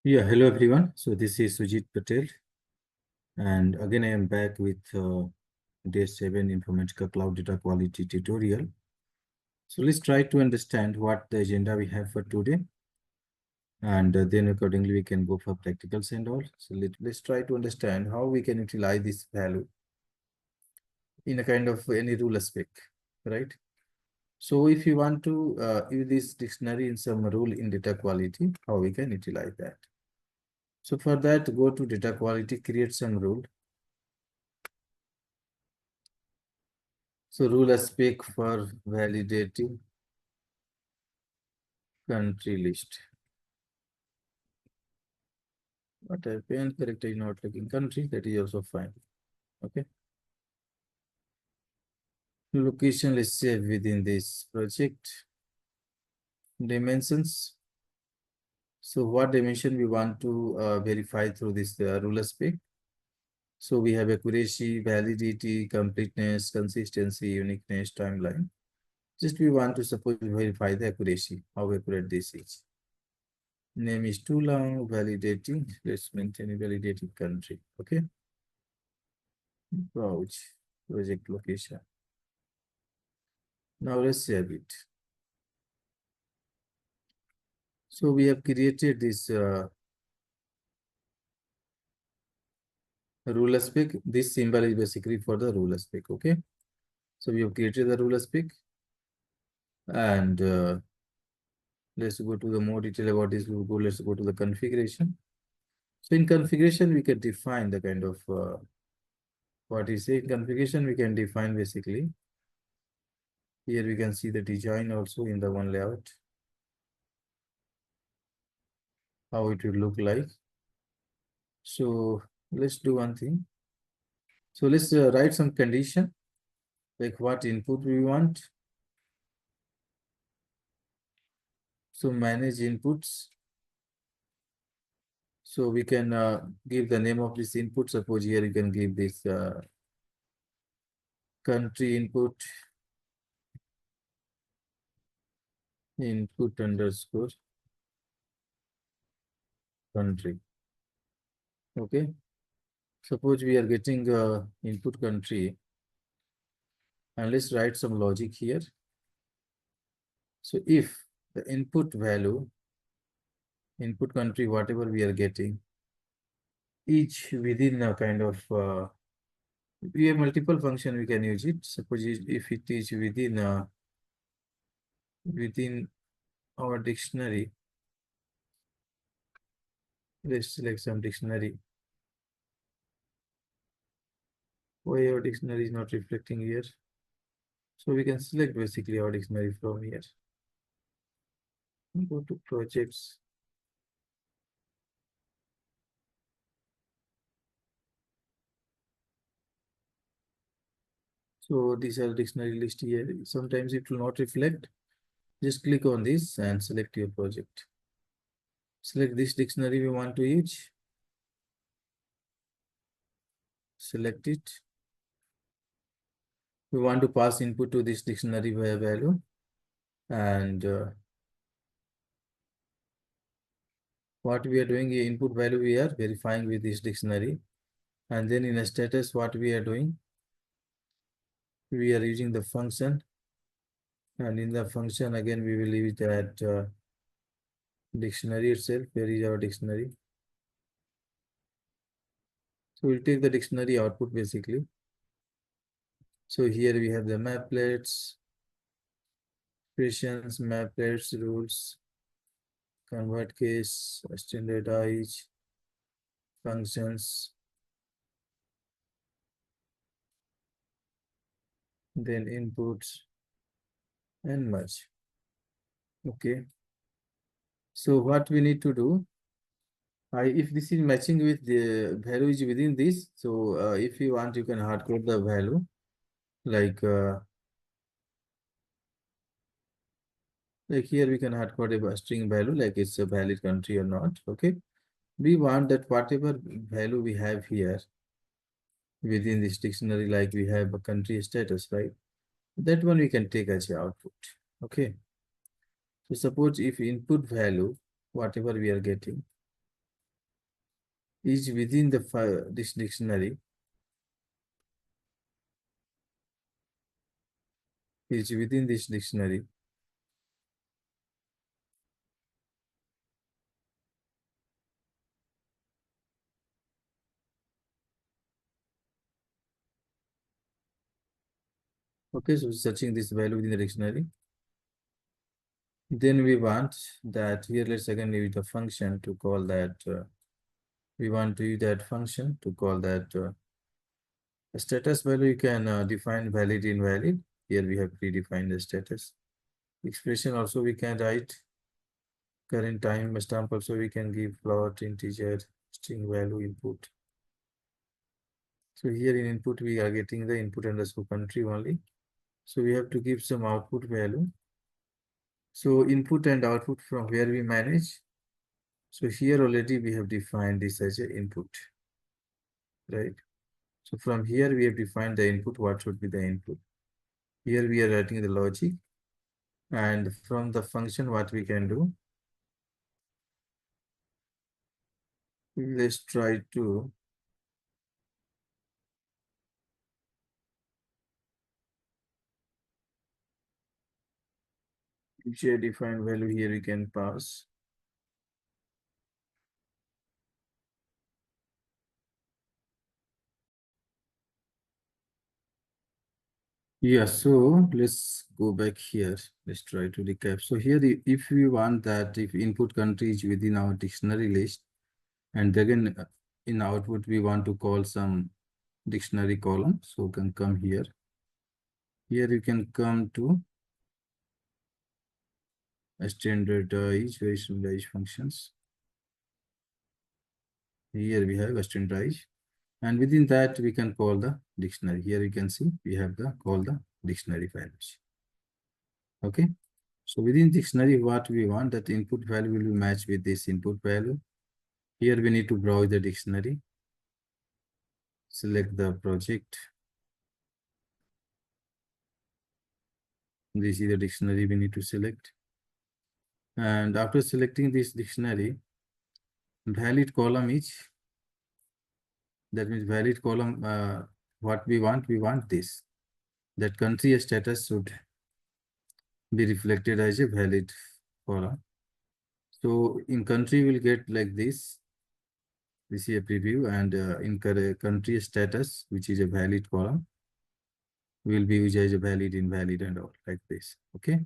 Yeah, hello everyone. So this is Subject Patel, and again I am back with day 7 Informatica Cloud Data Quality tutorial. So let's try to understand what the agenda we have for today, and then accordingly we can go for practicals and all. So let's try to understand how we can utilize this value in a kind of any rule aspect, right? So if you want to use this dictionary in some rule in data quality, how we can utilize that. So for that, go to data quality, create some rule. So rule aspect for validating country list. What a pen character is not looking country, that is also fine. Okay. Location, let's say within this project. Dimensions. So what dimension we want to verify through this rule aspect? So we have accuracy, validity, completeness, consistency, uniqueness, timeline. Just we want to suppose verify the accuracy, how accurate this is. Name is too long, validating, let's maintain a validating country. Okay. Broach, project location. Now let's save it. So we have created this rule aspect. This symbol is basically for the rule aspect. Okay. So we have created the rule aspect, and let's go to the more detail about this. Let's go to the configuration. So in configuration, we can define the kind of what is it? In configuration, we can define basically. Here we can see the design also in the one layout, how it will look like. So let's do one thing. So let's write some condition, like what input we want. So manage inputs. So we can give the name of this input. Suppose here you can give this country input underscore country. Okay. Suppose we are getting input country, and let's write some logic here. So if the input value, input country, whatever we are getting, each within a kind of we have multiple function we can use it. Suppose if it is within our dictionary, let's select some dictionary. Why our dictionary is not reflecting here? So we can select basically our dictionary from here. Go to projects. So these are dictionary list here. Sometimes it will not reflect. Just click on this and select your project. Select this dictionary we want to use. Select it. We want to pass input to this dictionary value, and what we are doing, input value we are verifying with this dictionary, and then in a status what we are doing, we are using the function, and in the function again we will use that dictionary itself. Where is our dictionary? So we'll take the dictionary output basically. So here we have the maplets, expressions, maplets, rules, convert case, standardize, functions, then inputs, and merge. Okay. So what we need to do, if this is matching with the value is within this, so if you want, you can hard code the value, like here we can hard code a string value, like it's a valid country or not. Okay. We want that whatever value we have here within this dictionary, like we have a country status, right? That one we can take as a output. Okay. So suppose if input value, whatever we are getting, is within this dictionary, is within this dictionary. Okay, so searching this value within the dictionary. Then we want that here, let's again use the function to call that, we want to use that function to call that status value. You can define valid, invalid. Here we have predefined the status. Expression also we can write current time stamp, also we can give float, integer, string value, input. So here in input, we are getting the input underscore country only. So we have to give some output value. So input and output from where we manage. So here already we have defined this as an input, right? So from here we have defined the input, what should be the input. Here we are writing the logic, and from the function what we can do, let's try to share defined value. Here we can pass. Yeah, so let's go back here. Let's try to recap. So here, if we want that, if input country is within our dictionary list, and again in output, we want to call some dictionary column. So we can come here. Here you can come to a standardized, very standardized functions. Here we have a standardized, and within that we can call the dictionary. Here you can see we have the call the dictionary values. Okay. So within dictionary, what we want that input value will be matched with this input value. Here we need to browse the dictionary, select the project. This is the dictionary we need to select. And after selecting this dictionary, valid column is, that means valid column, what we want this, that country status should be reflected as a valid column. So in country, we'll get like this. This is a preview, and in country status, which is a valid column, will be used as a valid, invalid, and all like this. Okay.